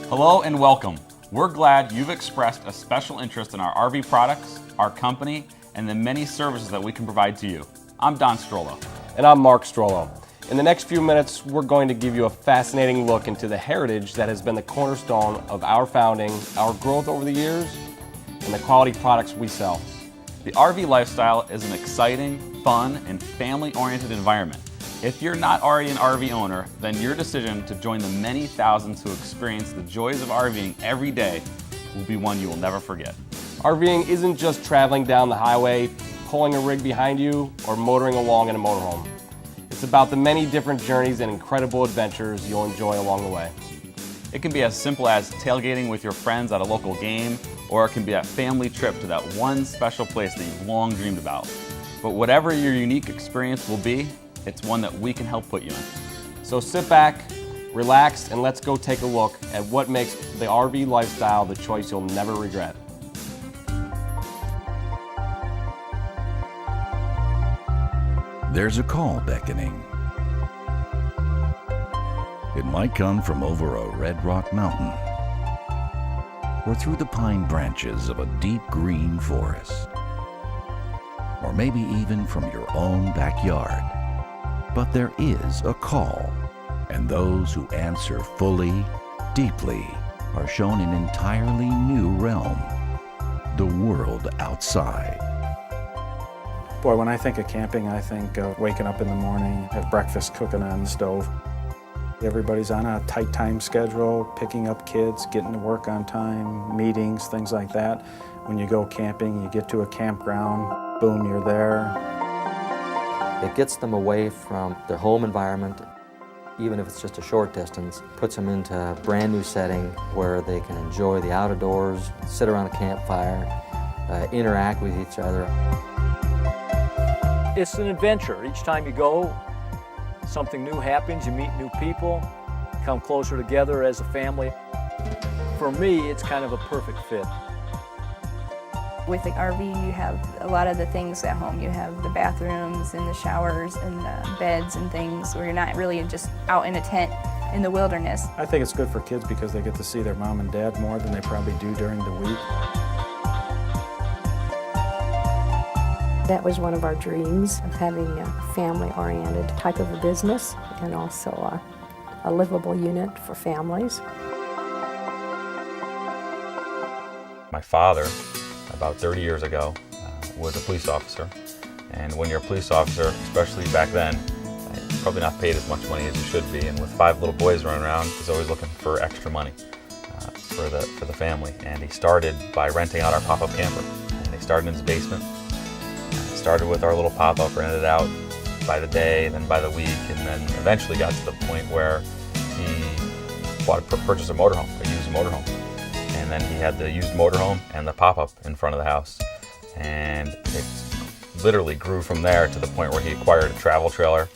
Hello and welcome. We're glad you've expressed a special interest in our RV products, our company, and the many services that we can provide to you. I'm Don Strollo. And I'm Mark Strollo. In the next few minutes, we're going to give you a fascinating look into the heritage that has been the cornerstone of our founding, our growth over the years, and the quality products we sell. The RV lifestyle is an exciting, fun, and family-oriented environment. If you're not already an RV owner, then your decision to join the many thousands who experience the joys of RVing every day will be one you will never forget. RVing isn't just traveling down the highway, pulling a rig behind you, or motoring along in a motorhome. It's about the many different journeys and incredible adventures you'll enjoy along the way. It can be as simple as tailgating with your friends at a local game, or it can be a family trip to that one special place that you've long dreamed about. But whatever your unique experience will be, it's one that we can help put you in. So sit back, relax, and let's go take a look at what makes the RV lifestyle the choice you'll never regret. There's a call beckoning. It might come from over a red rock mountain or through the pine branches of a deep green forest, or maybe even from your own backyard. But there is a call, and those who answer fully, deeply, are shown an entirely new realm, the world outside. Boy, when I think of camping, I think of waking up in the morning, have breakfast cooking on the stove. Everybody's on a tight time schedule, picking up kids, getting to work on time, meetings, things like that. When you go camping, you get to a campground, boom, you're there. It gets them away from their home environment, even if it's just a short distance, puts them into a brand new setting where they can enjoy the outdoors, sit around a campfire, interact with each other. It's an adventure. Each time you go, something new happens, you meet new people, come closer together as a family. For me, it's kind of a perfect fit. With the RV, you have a lot of the things at home. You have the bathrooms and the showers and the beds and things where you're not really just out in a tent in the wilderness. I think it's good for kids because they get to see their mom and dad more than they probably do during the week. That was one of our dreams, of having a family-oriented type of a business and also a livable unit for families. My father, about 30 years ago, was a police officer. And when you're a police officer, especially back then, you're probably not paid as much money as you should be. And with 5 little boys running around, he's always looking for extra money for the family. And he started by renting out our pop-up camper. And he started in his basement. Started with our little pop-up, rented it out by the day, then by the week, and then eventually got to the point where he purchased a motorhome, a used motorhome. And then he had the used motorhome and the pop-up in front of the house. And it literally grew from there to the point where he acquired a travel trailer.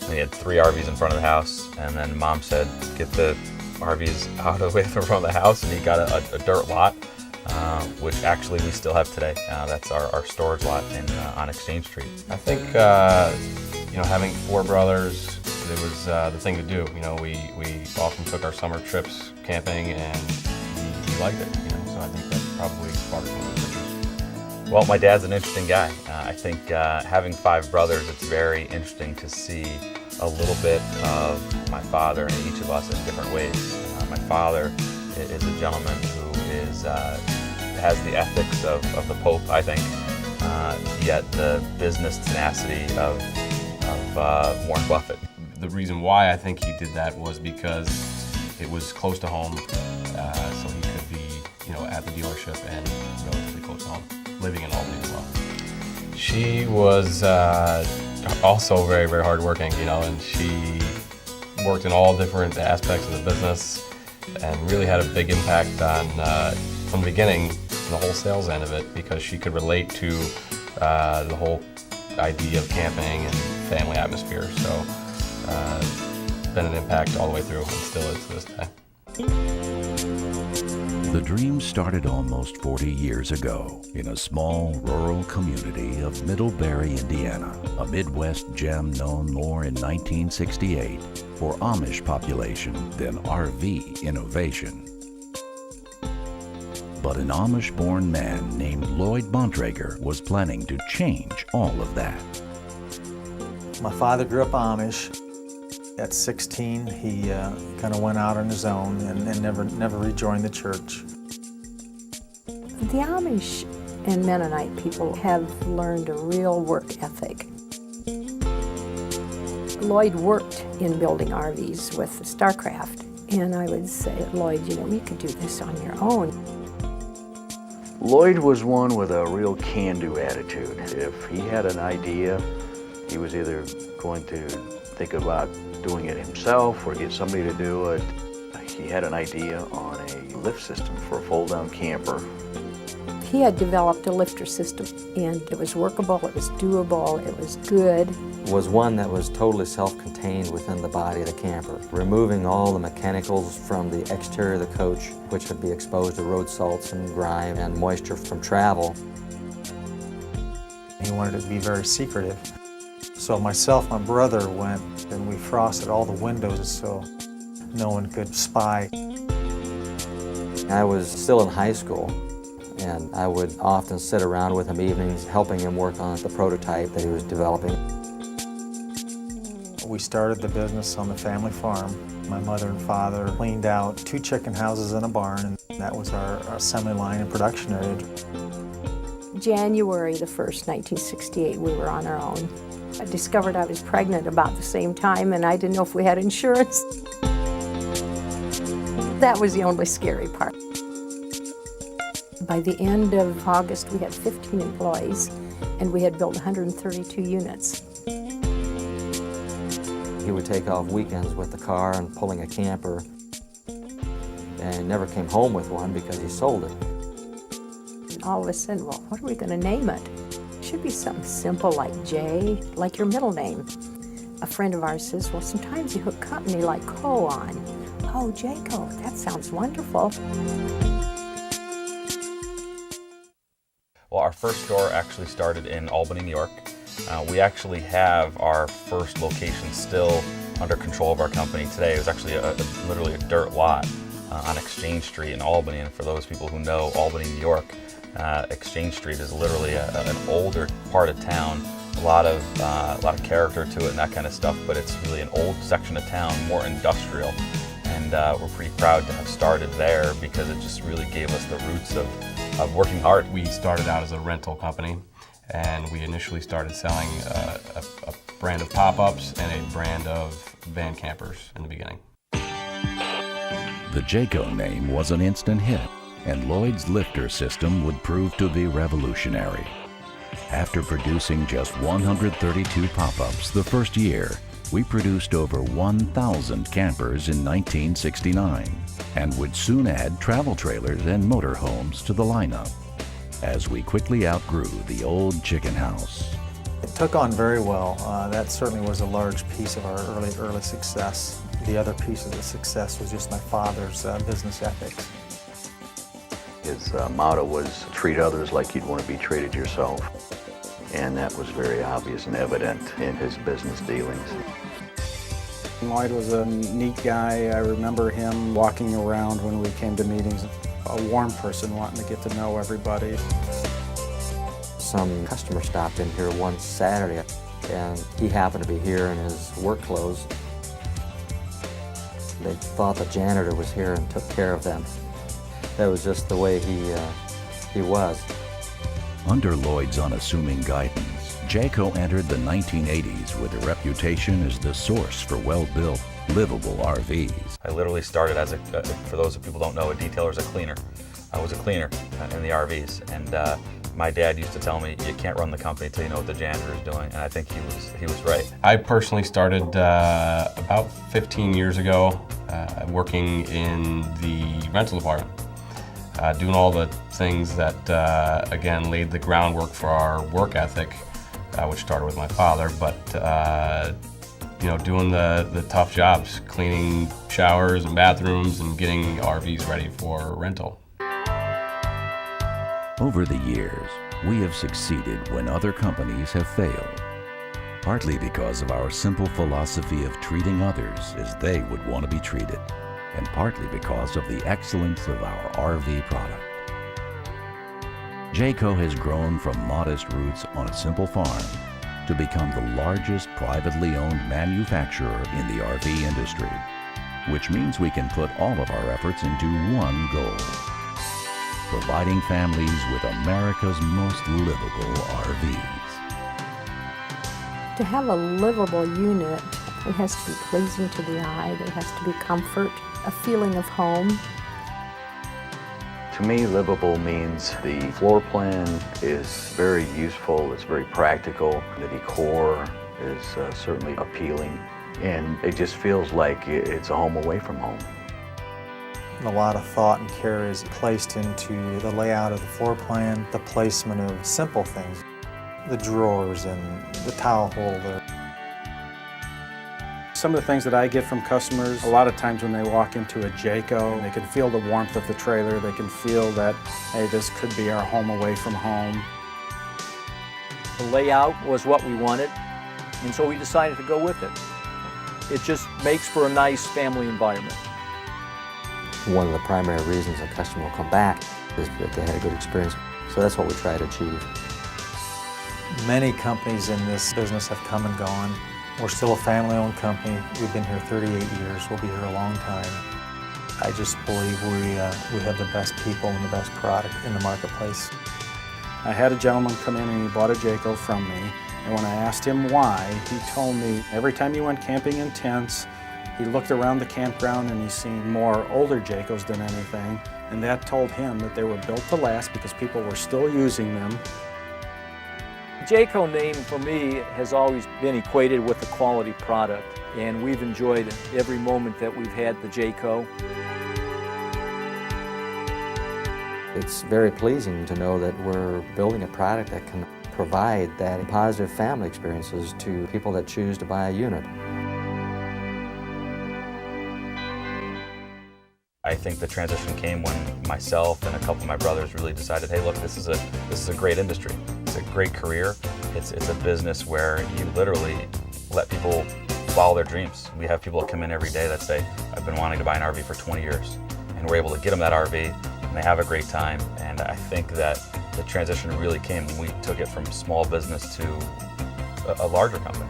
And he had 3 RVs in front of the house. And then Mom said, get the RVs out of the way from the house. And he got a dirt lot, which actually we still have today. That's our storage lot on Exchange Street. I think, having 4 brothers, it was the thing to do. We often took our summer trips camping, and he liked it, so I think that's probably part of one of his interests. Well, my dad's an interesting guy. I think having 5 brothers, it's very interesting to see a little bit of my father and each of us in different ways. My father is a gentleman who has the ethics of the Pope, I think, yet the business tenacity of Warren Buffett. The reason why I think he did that was because it was close to home, so he could be, at the dealership and relatively close to home, living in Albany as well. She was also very, very hardworking, and she worked in all different aspects of the business and really had a big impact on, from the beginning, the whole sales end of it, because she could relate to the whole idea of camping and family atmosphere. So been an impact all the way through and still is to this day. The dream started almost 40 years ago in a small rural community of Middlebury, Indiana, a Midwest gem known more in 1968 for Amish population than RV innovation. But an Amish-born man named Lloyd Bontrager was planning to change all of that. My father grew up Amish. At 16, he kind of went out on his own and never rejoined the church. The Amish and Mennonite people have learned a real work ethic. Lloyd worked in building RVs with StarCraft, and I would say, Lloyd, you know, you could do this on your own. Lloyd was one with a real can-do attitude. If he had an idea, he was either going to think about doing it himself or get somebody to do it. He had an idea on a lift system for a fold-down camper. He had developed a lifter system, and it was workable, it was doable, it was good. It was one that was totally self-contained within the body of the camper, removing all the mechanicals from the exterior of the coach, which would be exposed to road salts and grime and moisture from travel. He wanted it to be very secretive. So myself, my brother went and we frosted all the windows so no one could spy. I was still in high school, and I would often sit around with him evenings helping him work on the prototype that he was developing. We started the business on the family farm. My mother and father cleaned out 2 chicken houses and a barn, and that was our assembly line and production area. January the 1st, 1968, we were on our own. I discovered I was pregnant about the same time, and I didn't know if we had insurance. That was the only scary part. By the end of August, we had 15 employees, and we had built 132 units. He would take off weekends with the car and pulling a camper, and never came home with one because he sold it. And all of a sudden, well, what are we going to name it? It should be something simple like J, like your middle name. A friend of ours says, well, sometimes you hook company like Co on. Oh, Jayco, that sounds wonderful. Well, our first store actually started in Albany, New York. We actually have our first location still under control of our company today. It was actually literally a dirt lot on Exchange Street in Albany. And for those people who know Albany, New York, Exchange Street is literally an older part of town. A lot of character to it and that kind of stuff, but it's really an old section of town, more industrial. And we're pretty proud to have started there because it just really gave us the roots of working hard. We started out as a rental company, and we initially started selling a brand of pop-ups and a brand of van campers in the beginning. The Jayco name was an instant hit, and Lloyd's lifter system would prove to be revolutionary. After producing just 132 pop-ups the first year, we produced over 1,000 campers in 1969 and would soon add travel trailers and motorhomes to the lineup as we quickly outgrew the old chicken house. It took on very well. That certainly was a large piece of our early success. The other piece of the success was just my father's business ethics. His motto was, treat others like you'd want to be treated yourself. And that was very obvious and evident in his business dealings. Lloyd was a neat guy. I remember him walking around when we came to meetings, a warm person wanting to get to know everybody. Some customer stopped in here one Saturday, and he happened to be here in his work clothes. They thought the janitor was here and took care of them. That was just the way he was. Under Lloyd's unassuming guidance, Jayco entered the 1980s with a reputation as the source for well-built, livable RVs. I literally started as for those of people who don't know, a detailer is a cleaner. I was a cleaner in the RVs, and my dad used to tell me, you can't run the company until you know what the janitor is doing, and I think he was right. I personally started about 15 years ago working in the rental department. Doing all the things that, again, laid the groundwork for our work ethic, which started with my father, but, doing the tough jobs, cleaning showers and bathrooms and getting RVs ready for rental. Over the years, we have succeeded when other companies have failed, partly because of our simple philosophy of treating others as they would want to be treated, and partly because of the excellence of our RV product. Jayco has grown from modest roots on a simple farm to become the largest privately owned manufacturer in the RV industry, which means we can put all of our efforts into one goal: providing families with America's most livable RVs. To have a livable unit, it has to be pleasing to the eye, there has to be comfort, a feeling of home. To me, livable means the floor plan is very useful, it's very practical, the decor is certainly appealing, and it just feels like it's a home away from home. A lot of thought and care is placed into the layout of the floor plan, the placement of simple things, the drawers and the towel holder. Some of the things that I get from customers, a lot of times when they walk into a Jayco, they can feel the warmth of the trailer, they can feel that, hey, this could be our home away from home. The layout was what we wanted, and so we decided to go with it. It just makes for a nice family environment. One of the primary reasons a customer will come back is that they had a good experience. So that's what we try to achieve. Many companies in this business have come and gone. We're still a family-owned company. We've been here 38 years. We'll be here a long time. I just believe we have the best people and the best product in the marketplace. I had a gentleman come in and he bought a Jayco from me, and when I asked him why, he told me every time he went camping in tents, he looked around the campground and he seen more older Jaycos than anything, and that told him that they were built to last because people were still using them. The Jayco name for me has always been equated with a quality product, and we've enjoyed every moment that we've had the Jayco. It's very pleasing to know that we're building a product that can provide that positive family experiences to people that choose to buy a unit. I think the transition came when myself and a couple of my brothers really decided, hey, look, this is a great industry. It's a great career. It's a business where you literally let people follow their dreams. We have people that come in every day that say, I've been wanting to buy an RV for 20 years. And we're able to get them that RV, and they have a great time. And I think that the transition really came when we took it from small business to a larger company.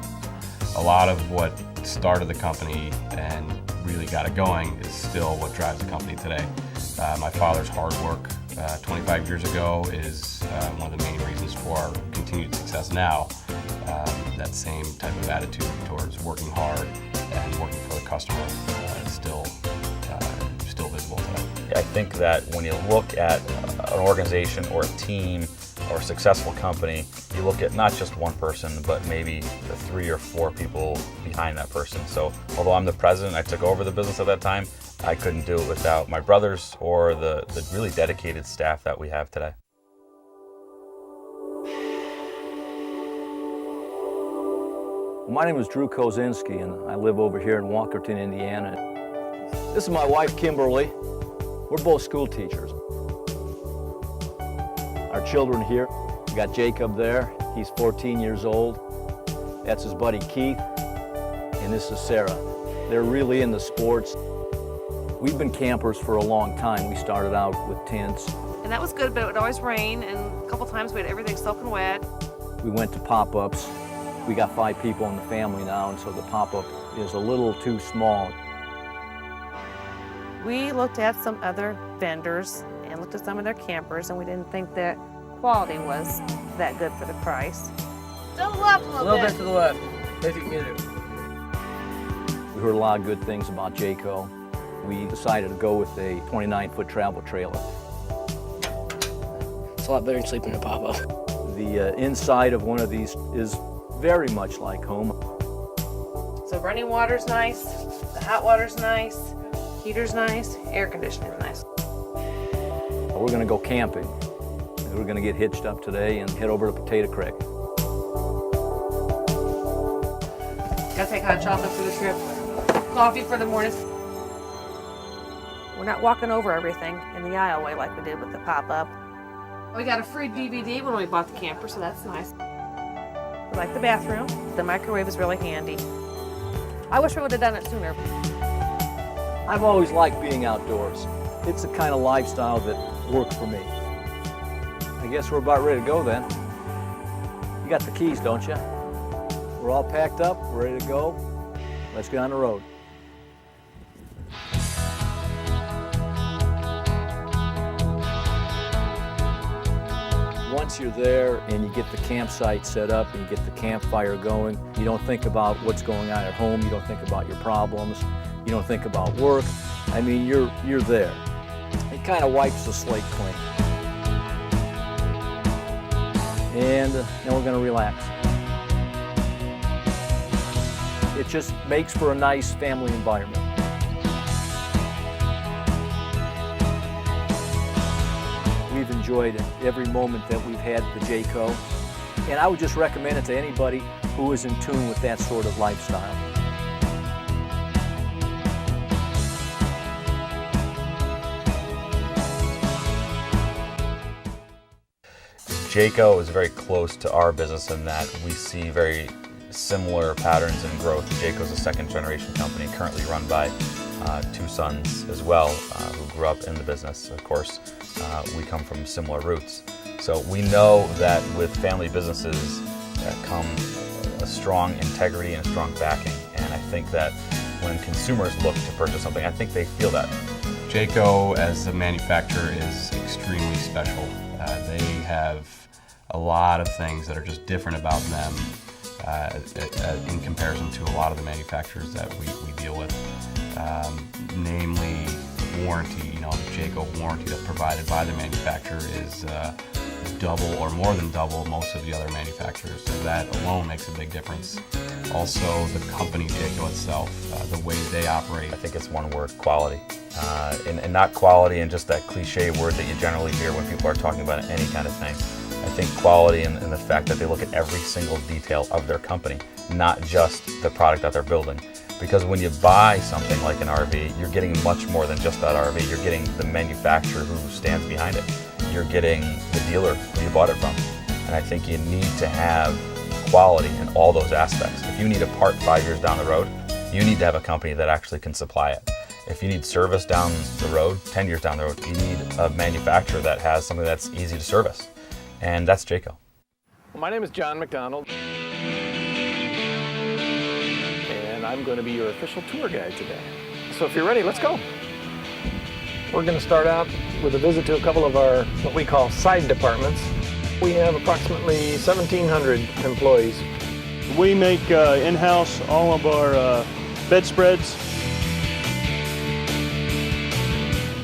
A lot of what started the company and really got it going is still what drives the company today. My father's hard work 25 years ago is one of the main reasons for our continued success now. That same type of attitude towards working hard and working for the customer is still visible today. I think that when you look at an organization or a team or a successful company, you look at not just one person, but maybe the 3 or 4 people behind that person. So although I'm the president, I took over the business at that time, I couldn't do it without my brothers or the really dedicated staff that we have today. My name is Drew Kozinski, and I live over here in Walkerton, Indiana. This is my wife, Kimberly. We're both school teachers. Our children here, we got Jacob there. He's 14 years old. That's his buddy Keith, and this is Sarah. They're really into sports. We've been campers for a long time. We started out with tents. And that was good, but it would always rain, and a couple times we had everything soaking wet. We went to pop-ups. We got 5 people in the family now, and so the pop-up is a little too small. We looked at some other vendors and looked at some of their campers, and we didn't think that quality was that good for the price. To the left a little bit. To the left, if you can get it. We heard a lot of good things about Jayco. We decided to go with a 29-foot travel trailer. It's a lot better than sleeping in a pop-up. The inside of one of these is very much like home. So running water's nice, the hot water's nice, heater's nice, air conditioning's nice. We're gonna go camping. We're gonna get hitched up today and head over to Potato Creek. Gotta take hot chocolate for the trip, coffee for the morning. We're not walking over everything in the aisleway like we did with the pop-up. We got a free DVD when we bought the camper, so that's nice. We like the bathroom. The microwave is really handy. I wish we would have done it sooner. I've always liked being outdoors. It's the kind of lifestyle that worked for me. I guess we're about ready to go then. You got the keys, don't you? We're all packed up, we're ready to go. Let's get on the road. Once you're there and you get the campsite set up and you get the campfire going, you don't think about what's going on at home, you don't think about your problems, you don't think about work. I mean, you're there. It kind of wipes the slate clean. And then we're going to relax. It just makes for a nice family environment. We've enjoyed every moment that we've had at the Jayco, and I would just recommend it to anybody who is in tune with that sort of lifestyle. Jayco is very close to our business in that we see very similar patterns in growth. Jayco is a second-generation company currently run by two sons as well who grew up in the business. Of course, we come from similar roots. So we know that with family businesses come a strong integrity and a strong backing. And I think that when consumers look to purchase something, I think they feel that. Jayco as a manufacturer is extremely special. They have a lot of things that are just different about them in comparison to a lot of the manufacturers that we deal with. Namely, warranty. You know, the Jayco warranty that's provided by the manufacturer is double or more than double most of the other manufacturers. So that alone makes a big difference. Also, the company Jayco itself, the way they operate. I think it's one word: quality. And not quality in just that cliche word that you generally hear when people are talking about any kind of thing. I think quality in the fact that they look at every single detail of their company, not just the product that they're building. Because when you buy something like an RV, you're getting much more than just that RV. You're getting the manufacturer who stands behind it. You're getting the dealer who you bought it from. And I think you need to have quality in all those aspects. If you need a part 5 years down the road, you need to have a company that actually can supply it. If you need service down the road, 10 years down the road, you need a manufacturer that has something that's easy to service. And that's Jayco. Well, my name is John McDonald, and I'm going to be your official tour guide today. So if you're ready, let's go. We're going to start out with a visit to a couple of our, what we call side departments. We have approximately 1,700 employees. We make in-house all of our bedspreads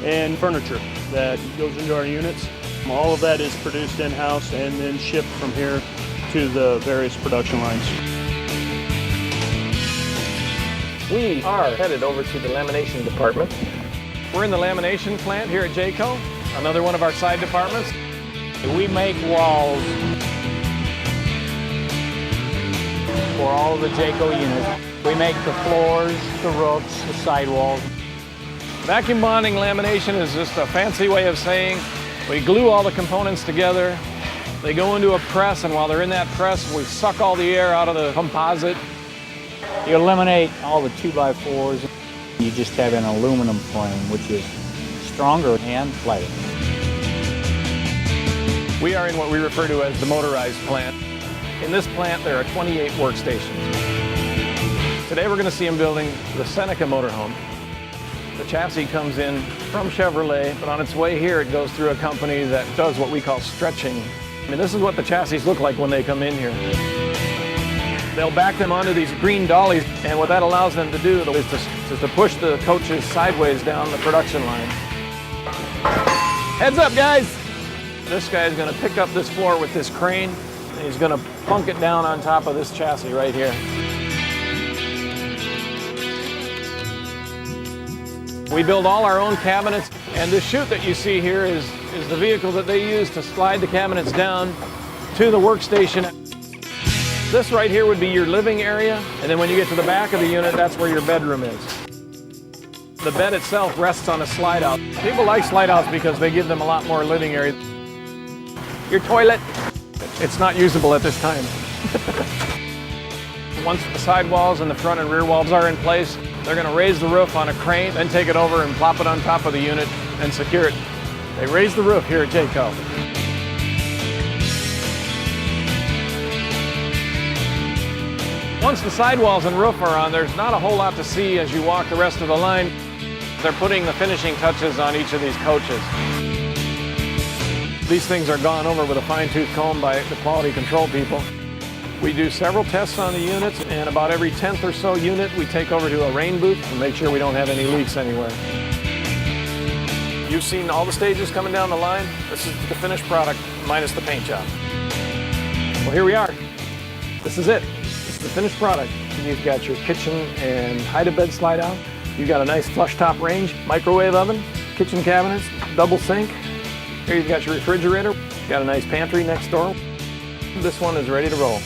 and furniture that goes into our units. All of that is produced in-house and then shipped from here to the various production lines. We are headed over to the lamination department. We're in the lamination plant here at Jayco, another one of our side departments. We make walls for all of the Jayco units. We make the floors, the roofs, the sidewalls. Vacuum bonding lamination is just a fancy way of saying we glue all the components together. They go into a press, and while they're in that press, we suck all the air out of the composite. You eliminate all the 2x4s. You just have an aluminum frame, which is stronger and lighter. We are in what we refer to as the motorized plant. In this plant, there are 28 workstations. Today, we're going to see them building the Seneca motorhome. The chassis comes in from Chevrolet, but on its way here, it goes through a company that does what we call stretching. I mean, this is what the chassis look like when they come in here. They'll back them onto these green dollies, and what that allows them to do is to push the coaches sideways down the production line. Heads up, guys! This guy is going to pick up this floor with this crane, and he's going to plunk it down on top of this chassis right here. We build all our own cabinets, and this chute that you see here is the vehicle that they use to slide the cabinets down to the workstation. This right here would be your living area, and then when you get to the back of the unit, that's where your bedroom is. The bed itself rests on a slide out. People like slide outs because they give them a lot more living area. Your toilet, it's not usable at this time. Once the sidewalls and the front and rear walls are in place, they're going to raise the roof on a crane, then take it over and plop it on top of the unit and secure it. They raise the roof here at Jayco. Once the sidewalls and roof are on, there's not a whole lot to see as you walk the rest of the line. They're putting the finishing touches on each of these coaches. These things are gone over with a fine-tooth comb by the quality control people. We do several tests on the units, and about every 10th or so unit we take over to a rain booth to make sure we don't have any leaks anywhere. You've seen all the stages coming down the line. This is the finished product minus the paint job. Well, here we are. This is it. This is the finished product. You've got your kitchen and hide-a-bed slide out. You've got a nice flush top range, microwave oven, kitchen cabinets, double sink. Here you've got your refrigerator. You've got a nice pantry next door. This one is ready to roll.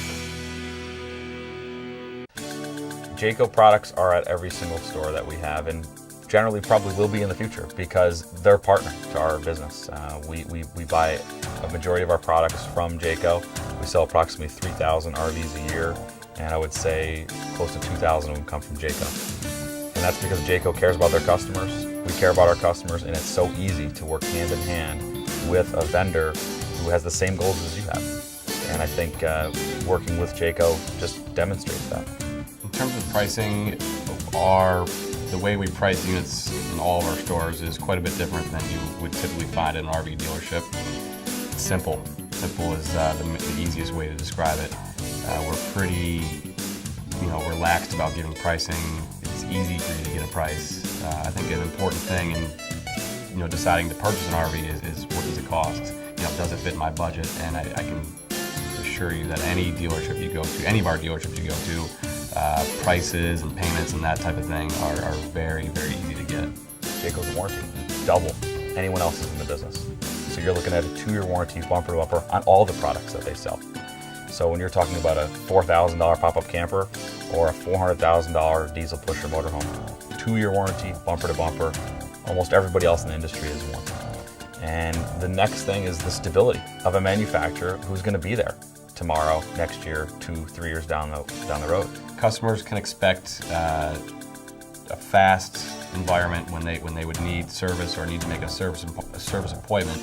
Jayco products are at every single store that we have, and generally probably will be in the future because they're a partner to our business. We buy a majority of our products from Jayco. We sell approximately 3,000 RVs a year, and I would say close to 2,000 of them come from Jayco. And that's because Jayco cares about their customers. We care about our customers, and it's so easy to work hand in hand with a vendor who has the same goals as you have. And I think working with Jayco just demonstrates that. In terms of pricing, the way we price units in all of our stores is quite a bit different than you would typically find in an RV dealership. It's simple. Simple is the easiest way to describe it. We're pretty, relaxed about giving pricing. It's easy for you to get a price. I think an important thing in, deciding to purchase an RV is what does it cost? Does it fit my budget? And I can assure you that any dealership you go to, any of our dealerships you go to, prices and payments and that type of thing are very, very easy to get. Jayco's warranty, double anyone else's in the business. So you're looking at a 2-year warranty bumper to bumper on all the products that they sell. So when you're talking about a $4,000 pop-up camper or a $400,000 diesel pusher motorhome, 2-year warranty, bumper to bumper, almost everybody else in the industry is one. And the next thing is the stability of a manufacturer who's going to be there tomorrow, next year, 2-3 years down the road. Customers can expect a fast environment when they would need service or need to make a service appointment.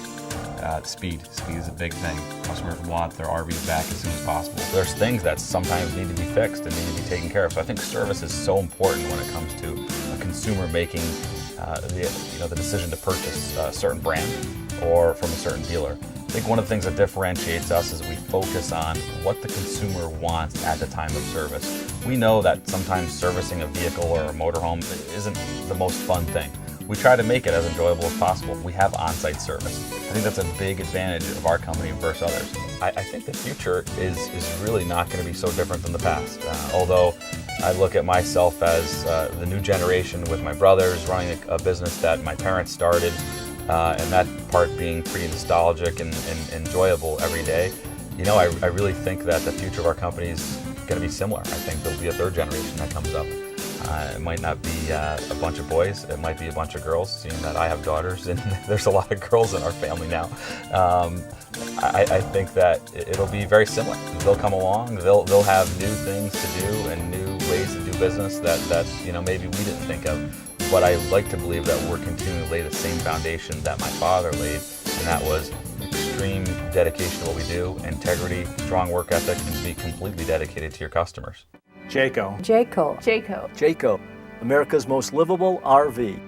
Speed is a big thing. Customers want their RVs back as soon as possible. There's things that sometimes need to be fixed and need to be taken care of. So I think service is so important when it comes to a consumer making the decision to purchase a certain brand or from a certain dealer. I think one of the things that differentiates us is we focus on what the consumer wants at the time of service. We know that sometimes servicing a vehicle or a motorhome isn't the most fun thing. We try to make it as enjoyable as possible. We have on-site service. I think that's a big advantage of our company versus others. I think the future is really not going to be so different than the past. Although I look at myself as the new generation with my brothers running a business that my parents started, and that part being pretty nostalgic and enjoyable every day. I really think that the future of our company is going to be similar. I think there'll be a third generation that comes up. It might not be a bunch of boys, it might be a bunch of girls, seeing that I have daughters and there's a lot of girls in our family now. I think that it'll be very similar. They'll come along, they'll have new things to do and new ways to do business that maybe we didn't think of. But I like to believe that we're continuing to lay the same foundation that my father laid, and that was extreme dedication to what we do, integrity, strong work ethic, and be completely dedicated to your customers. Jayco. Jayco. Jayco. Jayco, America's most livable RV.